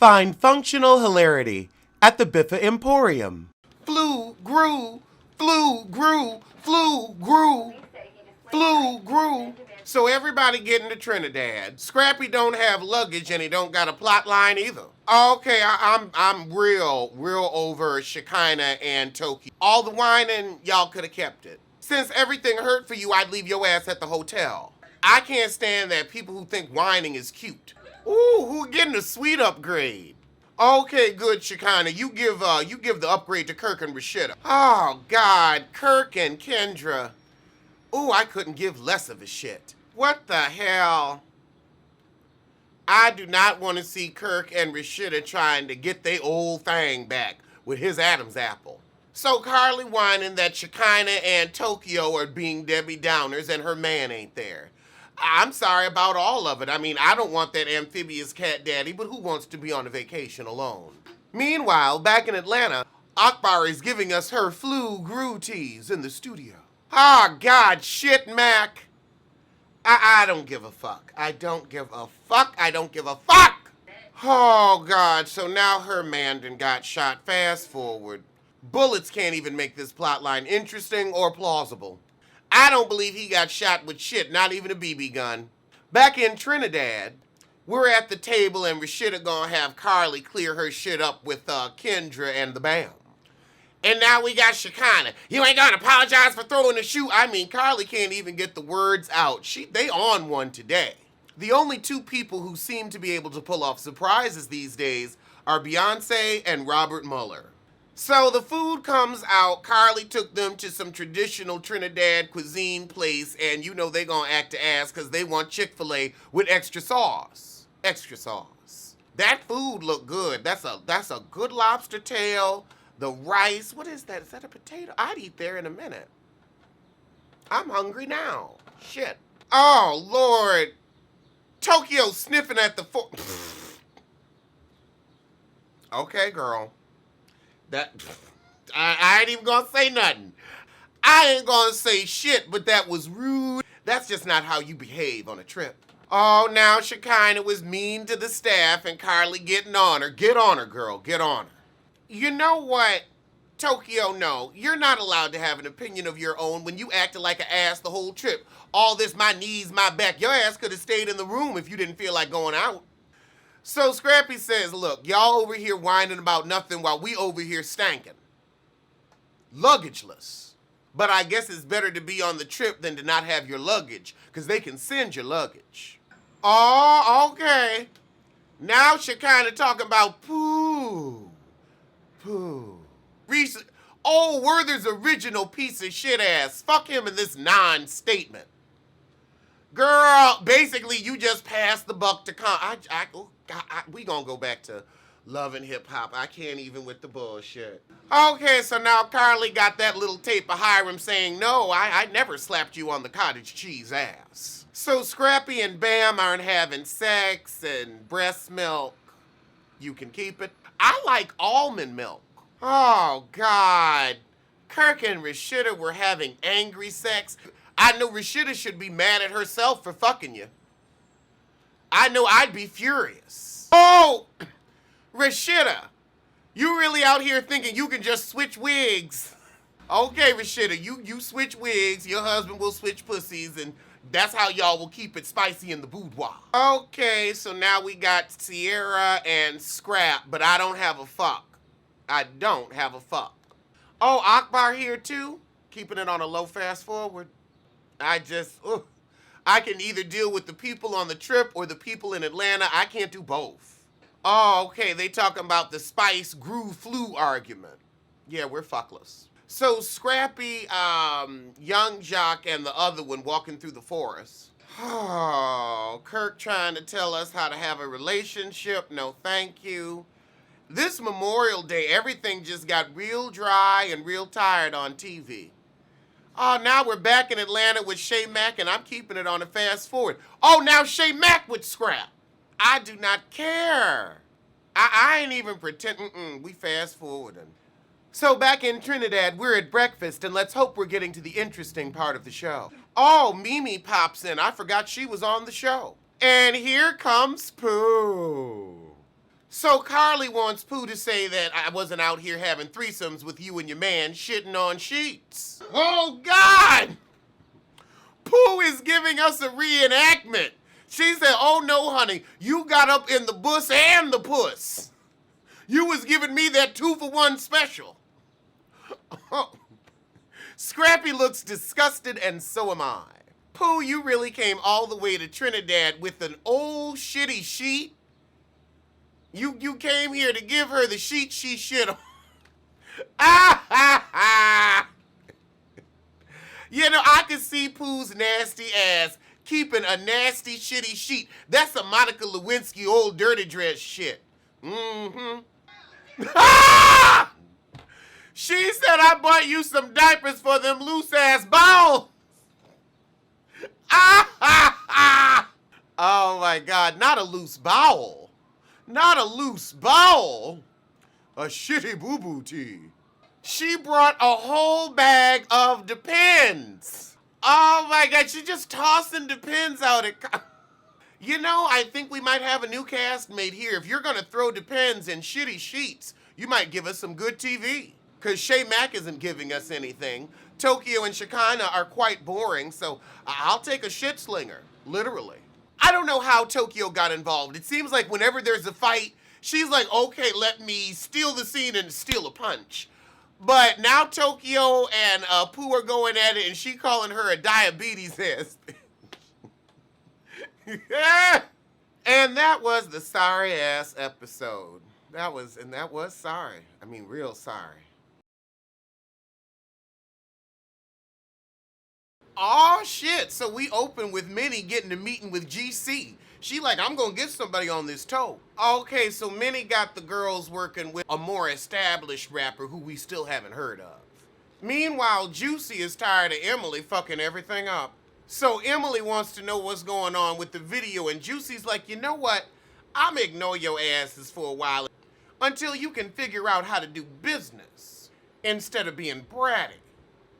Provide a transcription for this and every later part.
Find functional hilarity at the Biffa Emporium. Flu grew, flu grew, flu grew, flu grew. So everybody getting to Trinidad. Scrappy don't have luggage and he don't got a plot line either. Okay, I'm real over Shekinah and Tokyo. All the whining, y'all could have kept it. Since everything hurt for you, I'd leave your ass at the hotel. I can't stand that people who think whining is cute. Ooh, who getting a sweet upgrade? Okay, good, Shekinah. You give the upgrade to Kirk and Rashida. Oh God, Kirk and Kendra. Ooh, I couldn't give less of a shit. What the hell? I do not want to see Kirk and Rashida trying to get their old thing back with his Adam's apple. So Carly whining that Shekinah and Tokyo are being Debbie Downers and her man ain't there. I'm sorry about all of it. I mean, I don't want that amphibious cat daddy, but who wants to be on a vacation alone? Meanwhile, back in Atlanta, Akbar is giving us her flu grew teas in the studio. Oh, God, shit, Mac. I don't give a fuck. I don't give a fuck. I don't give a fuck. Oh, God, so now her man done got shot. Fast forward. Bullets can't even make this plotline interesting or plausible. I don't believe he got shot with shit, not even a BB gun. Back in Trinidad, we're at the table and Rashida gonna have Carly clear her shit up with Kendra and the Bam. And now we got Shekinah. You ain't gonna apologize for throwing the shoe. I mean, Carly can't even get the words out. They on one today. The only two people who seem to be able to pull off surprises these days are Beyonce and Robert Mueller. So the food comes out. Carly took them to some traditional Trinidad cuisine place, and you know they gonna act the ass because they want Chick-fil-A with extra sauce. Extra sauce. That food looked good. That's a good lobster tail. The rice. What is that? Is that a potato? I'd eat there in a minute. I'm hungry now. Shit. Oh, Lord. Tokyo sniffing at the fork. Okay, girl. I ain't even gonna say nothing. I ain't gonna say shit, but that was rude. That's just not how you behave on a trip. Oh, now Shekinah was mean to the staff and Carly getting on her. Get on her, girl. Get on her. You know what? Tokyo, no. You're not allowed to have an opinion of your own when you acted like an ass the whole trip. All this, my knees, my back. Your ass could have stayed in the room if you didn't feel like going out. So Scrappy says, look, y'all over here whining about nothing while we over here stanking. Luggageless. But I guess it's better to be on the trip than to not have your luggage, because they can send your luggage. Oh, okay. Now Shekinah talking about poo. Poo. Werther's original piece of shit ass. Fuck him in this non-statement. Girl, basically you just passed the buck to we gonna go back to love and hip hop. I can't even with the bullshit. Okay, so now Carly got that little tape of Hiram saying, no, I never slapped you on the cottage cheese ass. So Scrappy and Bam aren't having sex and breast milk. You can keep it. I like almond milk. Oh, God. Kirk and Rashida were having angry sex. I know Rashida should be mad at herself for fucking you. I know I'd be furious. Oh, Rashida, you really out here thinking you can just switch wigs. Okay, Rashida, you switch wigs, your husband will switch pussies, and that's how y'all will keep it spicy in the boudoir. Okay, so now we got Sierra and Scrap, but I don't have a fuck. I don't have a fuck. Oh, Akbar here too? Keeping it on a low fast forward. I can either deal with the people on the trip or the people in Atlanta. I can't do both. Oh, okay, they talking about the spice grew flu argument. Yeah, we're fuckless. So Scrappy, Young Jock, and the other one walking through the forest. Oh, Kirk trying to tell us how to have a relationship. No, thank you. This Memorial Day, everything just got real dry and real tired on TV. Oh, now we're back in Atlanta with Shay Mack, and I'm keeping it on a fast forward. Oh, now Shay Mack with Scrap. I do not care. I ain't even pretending. We fast forwarding. So back in Trinidad, we're at breakfast, and let's hope we're getting to the interesting part of the show. Oh, Mimi pops in. I forgot she was on the show. And here comes Pooh. So Carly wants Pooh to say that I wasn't out here having threesomes with you and your man shitting on sheets. Oh, God! Pooh is giving us a reenactment. She said, oh no, honey, you got up in the bus and the puss. You was giving me that 2-for-1 special. Scrappy looks disgusted, and so am I. Pooh, you really came all the way to Trinidad with an old shitty sheet? You came here to give her the sheet she shit on. Ah, ha, ha. You know, I can see Pooh's nasty ass keeping a nasty, shitty sheet. That's a Monica Lewinsky old dirty dress shit. Mm-hmm. Ah! She said I bought you some diapers for them loose-ass balls. Ah, ha, ha. Oh, my God. Not a loose bowel. Not a loose bowel. A shitty boo-boo tea. She brought a whole bag of Depends. Oh, my God. She just tossing Depends out at... You know, I think we might have a new castmate here. If you're going to throw Depends in shitty sheets, you might give us some good TV. Because Shay Mack isn't giving us anything. Tokyo and Shekinah are quite boring, so I'll take a shit slinger, literally. I don't know how Tokyo got involved. It seems like whenever there's a fight, she's like, okay, let me steal the scene and steal a punch. But now Tokyo and Pooh are going at it, and she calling her a diabetes ass. And that was the sorry ass episode. That was sorry. I mean, real sorry. Oh shit, so we open with Minnie getting a meeting with GC. She like, I'm gonna get somebody on this toe. Okay, so Minnie got the girls working with a more established rapper who we still haven't heard of. Meanwhile, Juicy is tired of Emily fucking everything up. So Emily wants to know what's going on with the video, and Juicy's like, you know what? I'm gonna ignore your asses for a while until you can figure out how to do business instead of being bratty.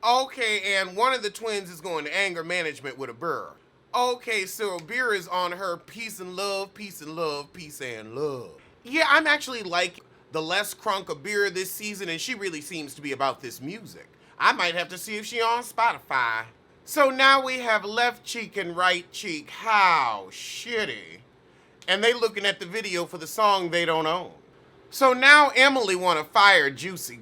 Okay, and one of the twins is going to anger management with a burr. Okay, so Beer is on her peace and love, peace and love, peace and love. Yeah, I'm actually like the less crunk of Beer this season, and she really seems to be about this music. I might have to see if she on Spotify. So now we have left cheek and right cheek. How shitty. And they looking at the video for the song they don't own. So now Emily want to fire Juicy.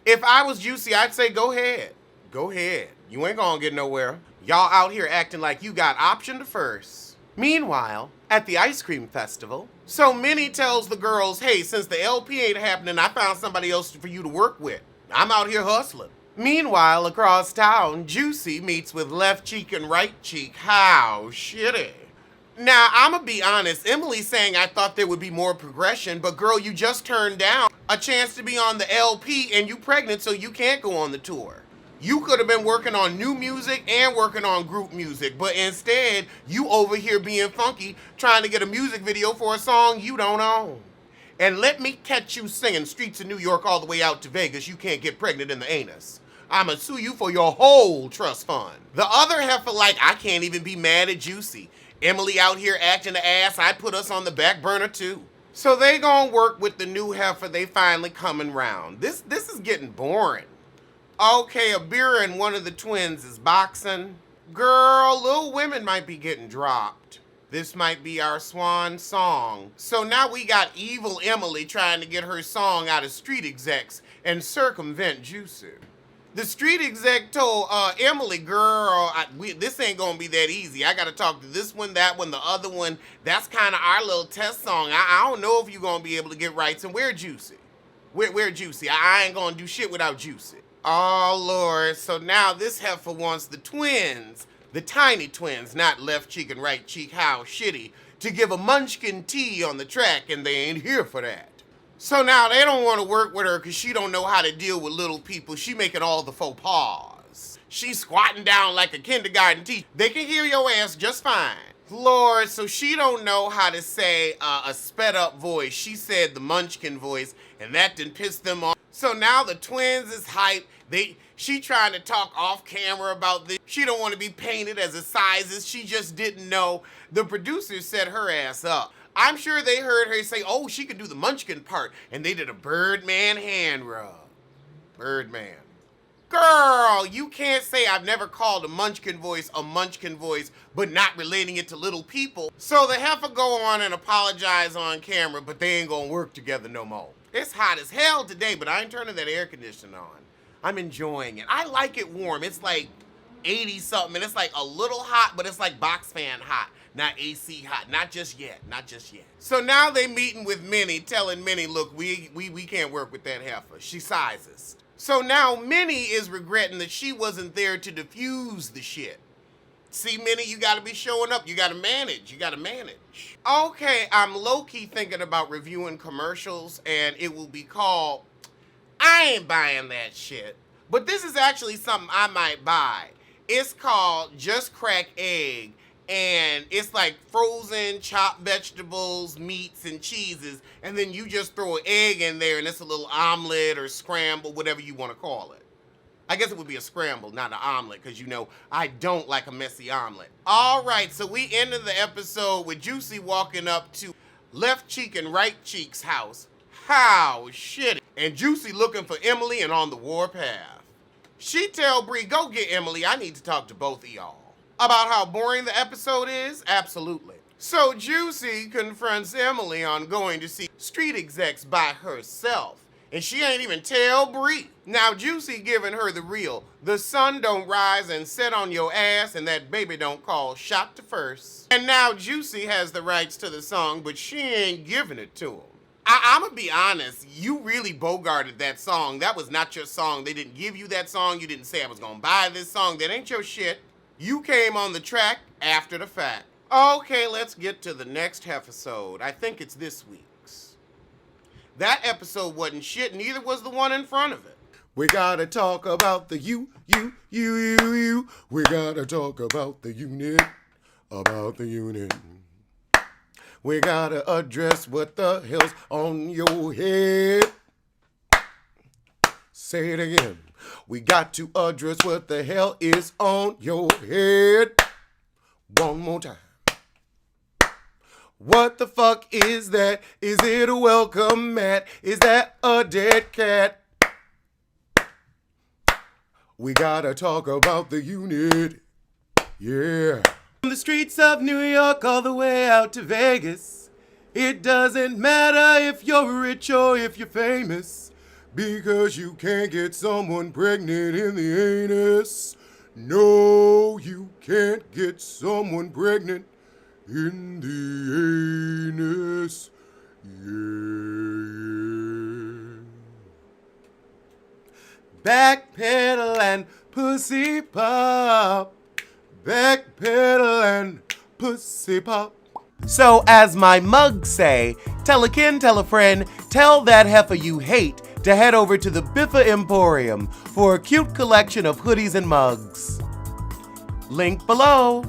If I was Juicy, I'd say go ahead. Go ahead. You ain't gonna get nowhere. Y'all out here acting like you got option to first. Meanwhile, at the ice cream festival, so Minnie tells the girls, hey, since the LP ain't happening, I found somebody else for you to work with. I'm out here hustling. Meanwhile, across town, Juicy meets with left cheek and right cheek. How shitty. Now, I'ma be honest, Emily's saying I thought there would be more progression, but girl, you just turned down a chance to be on the LP and you pregnant, so you can't go on the tour. You could have been working on new music and working on group music, but instead, you over here being funky, trying to get a music video for a song you don't own. And let me catch you singing Streets of New York all the way out to Vegas, you can't get pregnant in the anus. I'ma sue you for your whole trust fund. The other heifer like, I can't even be mad at Juicy. Emily out here acting the ass, I put us on the back burner too. So they gonna work with the new heifer, they finally coming round. This is getting boring. Okay, Abira and one of the twins is boxing. Girl, Little Women might be getting dropped. This might be our swan song. So now we got evil Emily trying to get her song out of street execs and circumvent Juicy. The street exec told Emily, girl, this ain't gonna be that easy. I gotta talk to this one, that one, the other one. That's kind of our little test song. I don't know if you're gonna be able to get rights. And where Juicy? Where Juicy? I ain't gonna do shit without Juicy. Oh, Lord. So now this heifer wants the twins, the tiny twins, not left cheek and right cheek, how shitty, to give a munchkin tea on the track, and they ain't here for that. So now they don't want to work with her because she don't know how to deal with little people. She making all the faux pas. She's squatting down like a kindergarten teacher. They can hear your ass just fine. Lord, so she don't know how to say a sped up voice. She said the munchkin voice, and that didn't piss them off. So now the twins is hyped. She trying to talk off camera about this. She don't want to be painted as a sizes. She just didn't know. The producer set her ass up. I'm sure they heard her say, oh, she could do the munchkin part, and they did a Birdman hand rub. Birdman. Girl, you can't say I've never called a munchkin voice, but not relating it to little people. So the heifer go on and apologize on camera, but they ain't gonna work together no more. It's hot as hell today, but I ain't turning that air conditioner on. I'm enjoying it. I like it warm. It's like 80 something, and it's like a little hot, but it's like box fan hot, not AC hot. Not just yet, not just yet. So now they meeting with Minnie, telling Minnie, look, we can't work with that heifer. She sizes. So now Minnie is regretting that she wasn't there to defuse the shit. See, Minnie, you gotta be showing up. You gotta manage. You gotta manage. Okay, I'm low-key thinking about reviewing commercials, and it will be called, I ain't buying that shit. But this is actually something I might buy. It's called Just Crack Egg, and it's like frozen chopped vegetables, meats, and cheeses, and then you just throw an egg in there, and it's a little omelet or scramble, whatever you want to call it. I guess it would be a scramble, not an omelet, because you know I don't like a messy omelet. All right, so we ended the episode with Juicy walking up to left cheek and right cheek's house. How shitty. And Juicy looking for Emily and on the warpath. She tell Bree, go get Emily, I need to talk to both of y'all. About how boring the episode is? Absolutely. So Juicy confronts Emily on going to see street execs by herself. And she ain't even tell Bree. Now Juicy giving her the real. The sun don't rise and set on your ass, and that baby don't call shot to first. And now Juicy has the rights to the song, but she ain't giving it to him. I'm gonna be honest, you really bogarted that song. That was not your song. They didn't give you that song. You didn't say I was gonna buy this song. That ain't your shit. You came on the track after the fact. Okay, let's get to the next episode. I think it's this week's. That episode wasn't shit, neither was the one in front of it. We gotta talk about the you. We gotta talk about the unit, We gotta address what the hell's on your head. Say it again. We got to address what the hell is on your head. One more time. What the fuck is that? Is it a welcome mat? Is that a dead cat? We gotta talk about the unit. Yeah. From the streets of New York all the way out to Vegas. It doesn't matter if you're rich or if you're famous, because you can't get someone pregnant in the anus. No, you can't get someone pregnant in the anus. Yeah. Backpedal and pussy pop. Backpedal and pussy pop. So as my mugs say, tell a kin, tell a friend, tell that heifer you hate to head over to the Biffa Emporium for a cute collection of hoodies and mugs. Link below.